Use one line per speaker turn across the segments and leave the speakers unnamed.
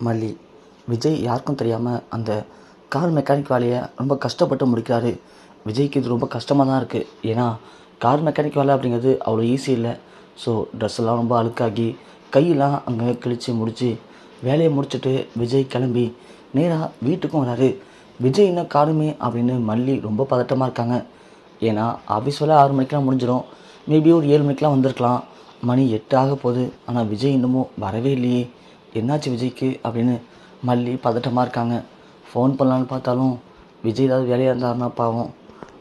மல்லி. விஜய் யாருக்கும் தெரியாமல் அந்த கார் மெக்கானிக் வேலையை ரொம்ப கஷ்டப்பட்டு முடிக்கிறாரு. விஜய்க்கு இது ரொம்ப கஷ்டமாக தான் இருக்குது. ஏன்னா கார் மெக்கானிக் வேலை அப்படிங்கிறது அவ்வளோ ஈஸி இல்லை. ஸோ ட்ரெஸ் எல்லாம் ரொம்ப அழுக்காகி கையெல்லாம் அங்கே கிழித்து முடித்து வேலையை முடிச்சுட்டு விஜய் கிளம்பி நேராக வீட்டுக்கும் வராரு. விஜய் இன்னும் காணுமே அப்படின்னு மல்லி ரொம்ப பதட்டமாக இருக்காங்க. ஏன்னா ஆஃபீஸ் வேலை 6 மணிக்கெலாம் முடிஞ்சிடும். மேபி ஒரு 7 மணிக்கெலாம் வந்திருக்கலாம். மணி 8 ஆக போகுது. ஆனால் விஜய் இன்னமும் வரவே இல்லையே, என்னாச்சு விஜய்க்கு அப்படின்னு மல்லி பதட்டமாக இருக்காங்க. ஃபோன் பண்ணலான்னு பார்த்தாலும் விஜய் ஏதாவது வேலையாக இருந்தாருன்னா பாவம்,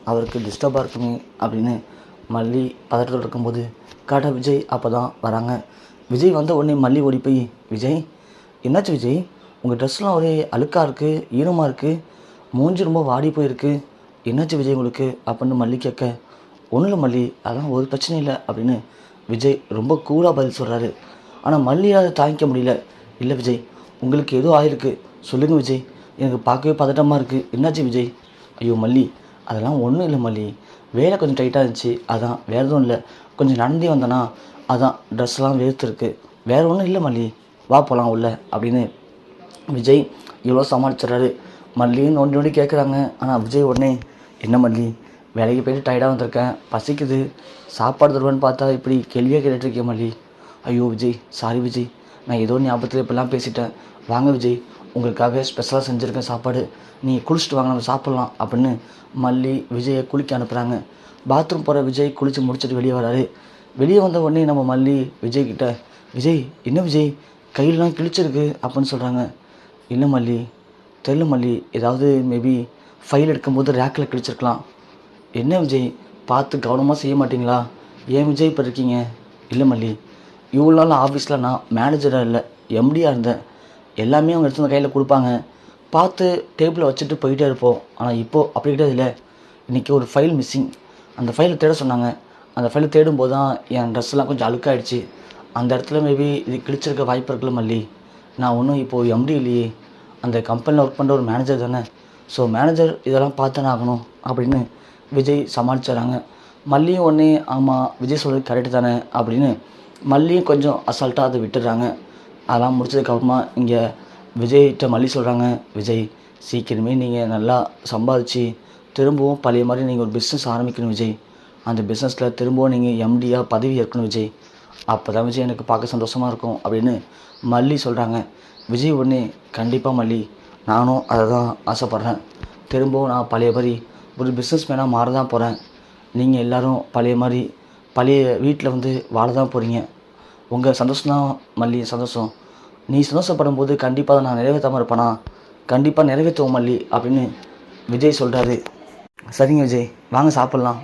அவருக்கு டிஸ்டர்பாக இருக்குமே அப்படின்னு மல்லி பதட்டத்தில் இருக்கும்போது கரெக்டாக விஜய் அப்போ தான் வராங்க. விஜய் வந்த உடனே மல்லி ஓடி போய், விஜய் என்னாச்சு விஜய், உங்கள் ட்ரெஸ்லாம் ஒரே அழுக்காக இருக்குது, ஈரமாக இருக்குது, மூஞ்சி ரொம்ப வாடி போயிருக்கு, என்னாச்சு விஜய் உங்களுக்கு அப்படின்னு மல்லி கேட்க, ஒன்றும் இல்லை மல்லி, அதெல்லாம் ஒரு பிரச்சனையும் இல்லை அப்படின்னு விஜய் ரொம்ப கூலாக பதில் சொல்கிறாரு. ஆனால் மல்லியால் தாங்கிக்க முடியல. இல்லை விஜய், உங்களுக்கு ஏதோ ஆயிருக்கு, சொல்லுங்கள் விஜய், எனக்கு பார்க்கவே பதட்டமாக இருக்குது, என்னாச்சு விஜய்? ஐயோ மல்லி, அதெல்லாம் ஒன்றும் இல்லை மல்லி, வேலை கொஞ்சம் டைட்டாக இருந்துச்சு, அதான், வேறு எதுவும் இல்லை, கொஞ்சம் நடந்தே வந்தேன்னா அதான் ட்ரெஸ்லாம் வேர்த்துருக்கு, வேறு ஒன்றும் இல்லை மல்லி, வா போகலாம் உள்ள அப்படின்னு விஜய் இவ்வளோ சமாளிச்சிட்றாரு. மல்லியும் நோண்டி நோண்டி கேட்குறாங்க. ஆனால் விஜய் உடனே, என்ன மல்லி, வேலைக்கு போய்ட்டு டயர்டாக வந்திருக்கேன், பசிக்குது, சாப்பாடு தருவான்னு பார்த்தா இப்படி கேள்வியாக கேட்டுட்ருக்கேன் மல்லி. ஐயோ விஜய், சாரி விஜய், நான் ஏதோ ஞாபகத்தில் இப்படிலாம் பேசிட்டேன், வாங்க விஜய், உங்களுக்காக ஸ்பெஷலாக செஞ்சுருக்கேன் சாப்பாடு, நீங்கள் குளிச்சுட்டு வாங்க, நம்ம சாப்பிட்லாம் அப்படின்னு மல்லி விஜயை குளிக்க அனுப்புகிறாங்க. பாத்ரூம் போகிற விஜய் குளித்து முடிச்சுட்டு வெளியே வராரு. வெளியே வந்த உடனே நம்ம மல்லி விஜய்கிட்ட, விஜய் என்ன விஜய், கையிலலாம் கிழிச்சிருக்கு அப்படின்னு சொல்கிறாங்க. இல்லை மல்லி, தெரியல மல்லி, ஏதாவது மேபி ஃபைல் எடுக்கும்போது ரேக்கில் கிழிச்சிருக்கலாம். என்ன விஜய், பார்த்து கவனமாக செய்ய மாட்டிங்களா, ஏன் விஜய் இப்போ இருக்கீங்க? இல்லை மல்லி, இவ்வளோ நாள் ஆஃபீஸில் நான் மேனேஜராக இல்லை, எம்டியாக இருந்தேன், எல்லாமே அவங்க எடுத்து கையில் கொடுப்பாங்க, பார்த்து டேபிளில் வச்சுட்டு போயிட்டே இருப்போம். ஆனால் இப்போது அப்படி கிடையாது. இல்லை, இன்றைக்கி ஒரு ஃபைல் மிஸ்ஸிங், அந்த ஃபைலை தேட சொன்னாங்க, அந்த ஃபைலை தேடும்போது தான் என் ட்ரெஸ்லாம் கொஞ்சம் அழுக்காயிடுச்சு, அந்த இடத்துல மேபி இது கிழிச்சிருக்க வாய்ப்பு இருக்குல்ல மல்லி, நான் ஒன்றும் இப்போது எம்டி இல்லையே, அந்த கம்பெனியில் ஒர்க் பண்ணுற ஒரு மேனேஜர் தானே, ஸோ மேனேஜர் இதெல்லாம் பார்த்தானே ஆகணும் அப்படின்னு விஜய் சமாளிச்சுறாங்க. மல்லியும் உடனே, ஆமாம் விஜய் சொல்கிறது கரெக்டு தானே அப்படின்னு மல்லியும் கொஞ்சம் அசால்ட்டாக அதை விட்டுடுறாங்க. அதெல்லாம் முடிச்சதுக்கப்புறமா இங்கே விஜய்கிட்ட மல்லி சொல்கிறாங்க, விஜய் சீக்கிரமே நீங்கள் நல்லா சம்பாதிச்சு திரும்பவும் பழைய மாதிரி நீங்கள் ஒரு பிஸ்னஸ் ஆரம்பிக்கணும் விஜய், அந்த பிஸ்னஸில் திரும்பவும் நீங்கள் எம்டியாக பதவி ஏற்கணும் விஜய், அப்போ தான் விஜய் எனக்கு பார்க்க சந்தோஷமாக இருக்கும் அப்படின்னு மல்லி சொல்கிறாங்க. விஜய் உடனே, கண்டிப்பாக மல்லி, நானும் அதை தான் ஆசைப்பட்றேன், திரும்பவும் நான் பழைய மாதிரி ஒரு பிஸ்னஸ் மேனாக மாற தான் போகிறேன், நீங்கள் எல்லோரும் பழைய மாதிரி பழைய வீட்டில் வந்து வாழ தான் போகிறீங்க, உங்கள் சந்தோஷம் தான் மல்லி சந்தோஷம், நீ சந்தோஷப்படும் போது கண்டிப்பாக நான் நிறைவேற்றாமல் இருப்பேனா, கண்டிப்பாக நிறைவேற்றுவோம் மல்லி அப்படின்னு விஜய் சொல்கிறாரு. சரிங்க விஜய், வாங்க சாப்பிட்லாம்.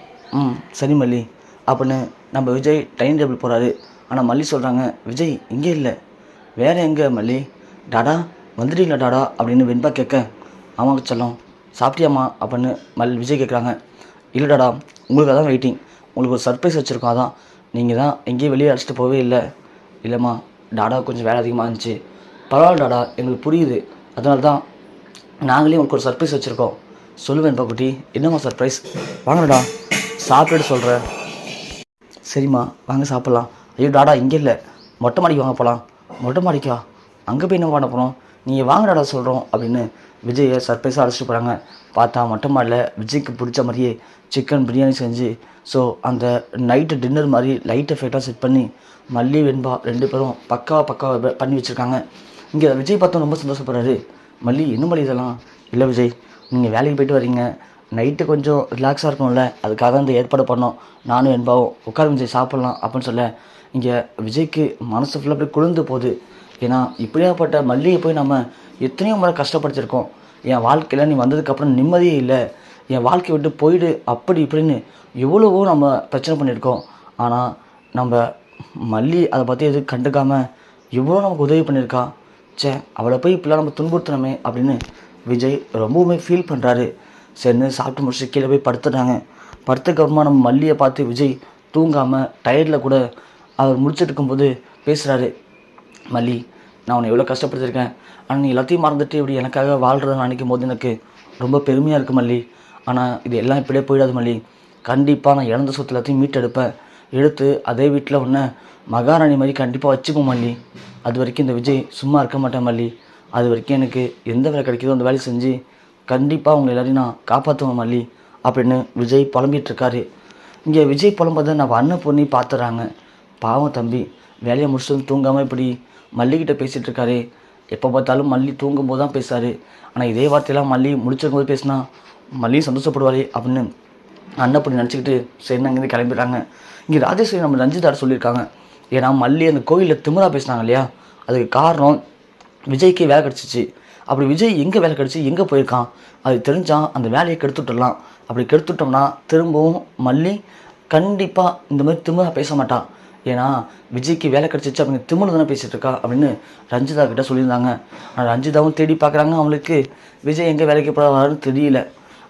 சரி மல்லி அப்படின்னு நம்ம விஜய் டைனிங் டேபிள் போகிறாரு. ஆனால் மல்லி சொல்கிறாங்க, விஜய் இங்கே இல்லை, வேறு எங்கே மல்லி, டாடா வந்துட்டீங்களா டாடா அப்படின்னு வெண்பா கேட்க, ஆமாங்க செல்லம், சாப்பிட்டியாம்மா அப்படின்னு விஜய் கேட்குறாங்க. இல்லை டாடா, உங்களுக்கு தான் வெயிட்டிங், உங்களுக்கு ஒரு சர்ப்ரைஸ் வச்சுருக்கோம், அதான் நீங்கள் தான் எங்கேயும் வெளியே அழைச்சிட்டு போகவே இல்லை. இல்லைம்மா, டாடா கொஞ்சம் வேலை அதிகமாக இருந்துச்சு, பரவாயில்ல டாடா, எங்களுக்கு புரியுது, அதனால தான் நாங்களே உங்களுக்கு ஒரு சர்ப்ரைஸ் வச்சுருக்கோம், சொல்லுவேன்பா குட்டி, என்னம்மா சர்ப்ரைஸ், வாங்கடா சாப்பிட்டுட்டு சொல்கிறேன். சரிம்மா வாங்க சாப்பிட்லாம். ஐயோ டாடா இங்கே இல்லை, மொட்டை மாடிக்கு வாங்க போகலாம். மொட்டை மாடிக்கா, அங்கே போய் என்ன பண்ண போகிறோம், நீங்கள் வாங்க டாடா சொல்கிறோம் அப்படின்னு விஜயை சர்ப்ரைஸாக அழைச்சிட்டு போகிறாங்க. பார்த்தா மொட்டை மாடியில் விஜய்க்கு பிடிச்ச மாதிரியே சிக்கன் பிரியாணி செஞ்சு, ஸோ அந்த நைட்டு டின்னர் மாதிரி லைட் எஃபெக்டாக செட் பண்ணி மல்லி வெண்பா 2 பேரும் பக்காவாக பண்ணி வச்சுருக்காங்க. இங்கே விஜய் பார்த்தோம் ரொம்ப சந்தோஷப்படுறாரு. மல்லி என்ன மல்லி இதெல்லாம்? இல்லை விஜய், நீங்கள் வேலைக்கு போய்ட்டு வரீங்க, நைட்டு கொஞ்சம் ரிலாக்ஸாக இருக்கணும்ல, அதுக்காக தான் இந்த ஏற்பாடு பண்ணோம், நானும் வெண்பாவும் உட்கார விஜய் சாப்பிட்லாம் அப்படின்னு சொல்ல, இங்கே விஜய்க்கு மனசு ஃபுல்லாக அப்படியே குளிர்ந்து போகுது. ஏன்னா இப்படியாப்பட்ட மல்லியை போய் நம்ம எத்தனையோ முறை கஷ்டப்படுத்திருக்கோம், என் வாழ்க்கையில் நீ வந்ததுக்கப்புறம் நிம்மதியே இல்லை, என் வாழ்க்கையை விட்டு போயிடு அப்படி இப்படின்னு எவ்வளவோ நம்ம பிரச்சனை பண்ணியிருக்கோம். ஆனால் நம்ம மல்லி அதை பற்றி எதுவும் கண்டுக்காமல் எவ்வளோ நமக்கு உதவி பண்ணியிருக்கா, அவளை போய் இப்படிலாம் நம்ம துன்புறுத்தணுமே அப்படின்னு விஜய் ரொம்பவுமே ஃபீல் பண்ணுறாரு. சரின்னு சாப்பிட்டு முடிச்சுட்டு கீழே போய் படுத்துட்டாங்க. படுத்ததுக்கப்புறமா நம்ம மல்லியை பார்த்து விஜய் தூங்காமல் டயர்டில் கூட அவர் முடிச்சுட்டு இருக்கும்போது பேசுகிறாரு. மல்லி, நான் உன்னை எவ்வளோ கஷ்டப்படுத்திருக்கேன், ஆனால் நீ எல்லாத்தையும் மறந்துட்டு இப்படி எனக்காக வாழ்கிறத நினைக்கும் போது எனக்கு ரொம்ப பெருமையாக இருக்குது மல்லி, ஆனால் இது எல்லாம் இப்படியே போயிடாது மல்லி, கண்டிப்பாக நான் இழந்த சொத்து எல்லாத்தையும் மீட்டெடுப்பேன், எடுத்து அதே வீட்டில் ஒன்று மகாராணி மாதிரி கண்டிப்பாக வச்சுப்போம் மல்லி, அது வரைக்கும் இந்த விஜய் சும்மா இருக்க மாட்டேன் மல்லி அது வரைக்கும் எனக்கு எந்த வேலை கிடைக்குதோ அந்த வேலையை செஞ்சு கண்டிப்பாக அவங்க எல்லாரையும் நான் காப்பாற்றுவேன் மல்லி அப்படின்னு விஜய் புலம்பிகிட்ருக்காரு. இங்கே விஜய் புலம்பதை நம்ம அண்ணன் பொண்ணி பார்த்துறாங்க. பாவம் தம்பி வேலையை முடிச்சுட்டு தூங்காமல் இப்படி மல்லிகிட்ட பேசிகிட்டு இருக்காரு. எப்போ பார்த்தாலும் மல்லி தூங்கும்போது தான் பேசுவார். ஆனால் இதே வார்த்தையெல்லாம் மல்லி முடிச்சிருக்கும் போது பேசினா மல்லி சந்தோஷப்படுவார் அப்படின்னு அண்ணன் பொண்ணு நினச்சிக்கிட்டு சரி அங்கேருந்து கிளம்பிடுறாங்க. இங்கே ராஜேஸ்வரி நம்ம ரஞ்சிதார் சொல்லியிருக்காங்க. ஏன்னா மல்லி அந்த கோயிலில் திமிரா பேசினாங்க இல்லையா, அதுக்கு காரணம் விஜய்க்கு வேலை கிடச்சிச்சு. அப்படி விஜய் எங்கே வேலை கிடச்சி எங்கே போயிருக்கான் அது தெரிஞ்சால் அந்த வேலையை கெடுத்துட்டலாம். அப்படி கெடுத்துட்டோம்னா திரும்பவும் மல்லி கண்டிப்பாக இந்த மாதிரி திமிரா பேச மாட்டான். ஏன்னா விஜய்க்கு வேலை கிடச்சிச்சு அப்படிங்க திமிரு தானே பேசிகிட்டு இருக்கா அப்படின்னு ரஞ்சிதா கிட்டே சொல்லியிருந்தாங்க. ஆனால் ரஞ்சிதாவும் தேடி பார்க்குறாங்க, அவங்களுக்கு விஜய் எங்கே வேலைக்கு போகிறாருன்னு தெரியல.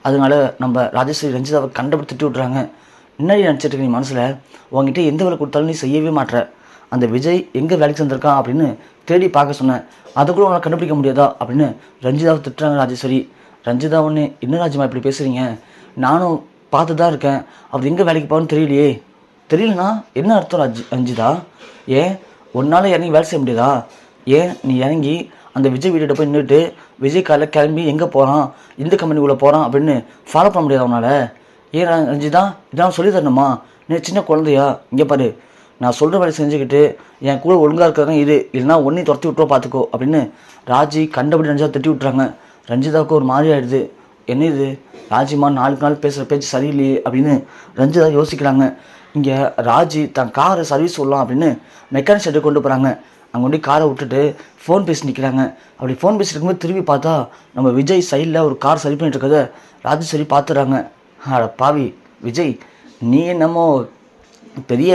அதனால நம்ம ராஜேஸ்வரி ரஞ்சிதாவை கண்டபடி திட்டி விட்றாங்க. முன்னாடி நினச்சிட்டு இருக்க நீ மனசில் உங்ககிட்ட எந்த வேலை கொடுத்தாலும் நீ செய்யவே மாட்டேற. அந்த விஜய் எங்கே வேலைக்கு செஞ்சுருக்கான் அப்படின்னு தேடி பார்க்க சொன்னேன், அதை கூட உங்களால் கண்டுபிடிக்க முடியாதா அப்படின்னு ரஞ்சிதாவை திட்டுறாங்க ராஜேஸ்வரி. ரஞ்சிதா ஒன்று என்ன ராஜ்மா இப்படி பேசுகிறீங்க, நானும் பார்த்து தான் இருக்கேன், அவர் எங்கே வேலைக்கு போகணும்னு தெரியலையே. தெரியலனா என்ன அர்த்தம் ரஞ்சிதா? ஏன் ஒன்றால் இறங்கி வேலை செய்ய முடியாதா? ஏன் நீ இறங்கி அந்த விஜய் வீட்டை போய் நின்றுட்டு விஜய் காலையில் கிளம்பி எங்கே போகிறான் இந்த கம்பெனிக்குள்ளே போகிறான் அப்படின்னு ஃபாலோ பண்ண முடியாது அவனால்? ஏன் ரஞ்சிதா இதெல்லாம் சொல்லி தரணுமா? நீ சின்ன குழந்தையா? இங்கே பாரு, நான் சொல்கிற வேலை செஞ்சுக்கிட்டு என் கூட ஒழுங்காக இருக்கிறதான் இது, இல்லைனா ஒன்றையும் துரத்தி விட்டுருவா பார்த்துக்கோ அப்படின்னு ராஜி கண்டபடி ரஞ்சிதா திட்டி விட்றாங்க. ரஞ்சிதாவுக்கு ஒரு மாதிரி ஆகிடுது. என்ன இது ராஜிமா நாளுக்கு நாள் பேசுகிற பேச்சு சரியில்லையே அப்படின்னு ரஞ்சிதா யோசிக்கிறாங்க. இங்கே ராஜி தன் காரை சர்வீஸ் சொல்லலாம் அப்படின்னு மெக்கானிக் ஷெட்டை கொண்டு போகிறாங்க. அங்கே கொண்டு காரை விட்டுட்டு ஃபோன் பேசி நிற்கிறாங்க. அப்படி ஃபோன் பேசிட்டு இருக்கும்போது திரும்பி பார்த்தா நம்ம விஜய் சைடில் ஒரு கார் சரி பண்ணிட்டு இருக்கதை ராஜேஸ்வரி பார்த்துறாங்க. அட பாவி விஜய், நீ என்னமோ பெரிய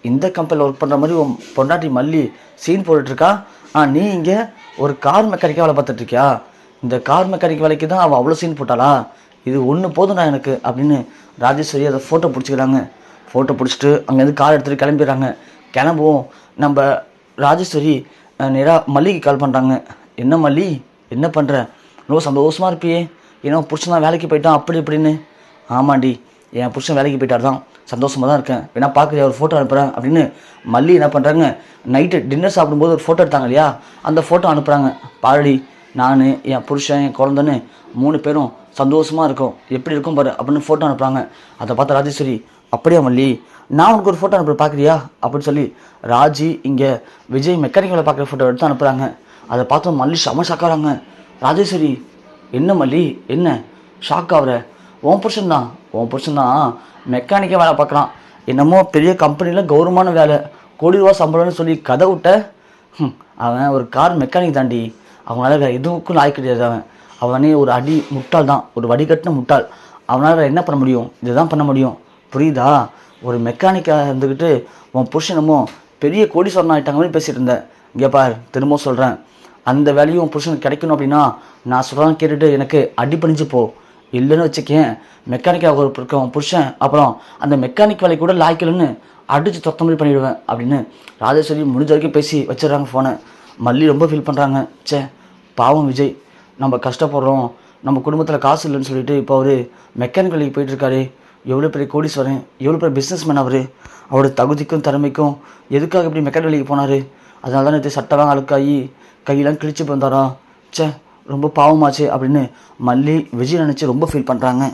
இந்த கம்பெனியில் ஒர்க் பண்ணுற மாதிரி உன் பொண்டாட்டி மல்லி சீன் போட்டுட்ருக்கா. நீ இங்கே ஒரு கார் மெக்கானிக்காக வேலை பார்த்துட்ருக்கியா? இந்த கார் மெக்கானிக் வேலைக்கு தான் அவள் அவ்வளோ சீன் போட்டாளா? இது ஒன்று போதும் நான் எனக்கு அப்படின்னு ராஜேஸ்வரி அதை ஃபோட்டோ பிடிச்சிக்கிறாங்க. ஃபோட்டோ பிடிச்சிட்டு அங்கேருந்து கார் எடுத்துகிட்டு கிளம்பிடுறாங்க. கிளம்புவோம் நம்ம ராஜேஸ்வரி நேராக மல்லிக்கு கால் பண்ணுறாங்க. என்ன மல்லி என்ன பண்ணுற, ரொம்ப சந்தோஷமாக இருப்பியே, ஏன்னா புருஷன் தான் வேலைக்கு போயிட்டான் அப்படி இப்படின்னு. ஆமாண்டி, என் புருஷன் வேலைக்கு போயிட்டார் தான், சந்தோஷமாக தான் இருக்கேன், வேணா பார்க்குறியா ஒரு ஃபோட்டோ அனுப்புகிறேன் அப்படின்னு மல்லி என்ன பண்ணுறாங்க, நைட்டு டின்னர் சாப்பிடும்போது ஒரு ஃபோட்டோ எடுத்தாங்க இல்லையா, அந்த ஃபோட்டோ அனுப்புகிறாங்க. பாரடி, நான் என் புருஷன் என் குழந்தைன்னு 3 பேரும் சந்தோஷமாக இருக்கும், எப்படி இருக்கும் பாரு அப்படின்னு ஃபோட்டோ அனுப்புகிறாங்க. அதை பார்த்த ராஜேஸ்வரி, அப்படியா மல்லி, நான் உனக்கு ஒரு ஃபோட்டோ அனுப்புகிறேன் பார்க்குறியா அப்படின்னு சொல்லி ராஜி இங்கே விஜய் மெக்கானிக்கலை பார்க்குற ஃபோட்டோ எடுத்து அனுப்புகிறாங்க. அதை பார்த்து மல்லி செம ஷாக்காகிறாங்க. ராஜேஸ்வரி, என்ன மல்லி என்ன ஷாக் ஆகுற? உன் புருஷன் தான் மெக்கானிக்காக வேலை பார்க்குறான், என்னமோ பெரிய கம்பெனியில் கௌரவமான வேலை, கோடி ரூபா சம்பளம்னு சொல்லி கதை விட்ட. அவன் ஒரு கார் மெக்கானிக் தாண்டி, அவனால் வேறு எதுவுக்கும் லாய்க்கு கிடையாது. அவனே ஒரு அடி முட்டாள் தான், ஒரு வடிகட்டின முட்டாள். அவனால் வேறு என்ன பண்ண முடியும், இதுதான் பண்ண முடியும், புரியுதா? ஒரு மெக்கானிக்காக இருந்துக்கிட்டு உன் புருஷனமோ பெரிய கோடீஸ்வரன் ஆகிட்டாங்க மாதிரி பேசிகிட்டு இருந்தேன். இங்கே பார், திரும்ப சொல்கிறேன், அந்த வேலையும் உன் புருஷனுக்கு கிடைக்கணும் அப்படின்னா நான் சொல்கிறேன் கேட்டுட்டு எனக்கு அடி பண்ணிச்சு போ. இல்லைன்னு வச்சுக்கேன், மெக்கானிக்காக இருக்க உன் புருஷன் அப்புறம் அந்த மெக்கானிக் வேலை கூட லாய்க்கலன்னு அடித்து தொத்த மாதிரி பண்ணிவிடுவேன் அப்படின்னு ராஜேஸ்வரி முடிஞ்ச வரைக்கும் பேசி வச்சிடறாங்க ஃபோனை. மல்லி ரொம்ப ஃபீல் பண்ணுறாங்க. பாவம் விஜய், நம்ம கஷ்டப்படுறோம், நம்ம குடும்பத்தில் காசு இல்லைன்னு சொல்லிட்டு இப்போ அவர் மெக்கானிக் வேலைக்கு போயிட்டுருக்காரு. எவ்வளோ பெரிய கோடீஸ்வரன், எவ்வளோ பெரிய பிஸ்னஸ்மேன் அவரோட தகுதிக்கும் திறமைக்கும் எதுக்காக இப்படி மெக்கானிக் வேலைக்கு போனார்? அதனால தான் நேற்று சட்டெல்லாம் அழுக்காகி கையெல்லாம் கிழிச்சு வந்தாரா. ரொம்ப பாவமாச்சு அப்படின்னு மல்லி விஜய் நினச்சி ரொம்ப ஃபீல் பண்ணுறாங்க.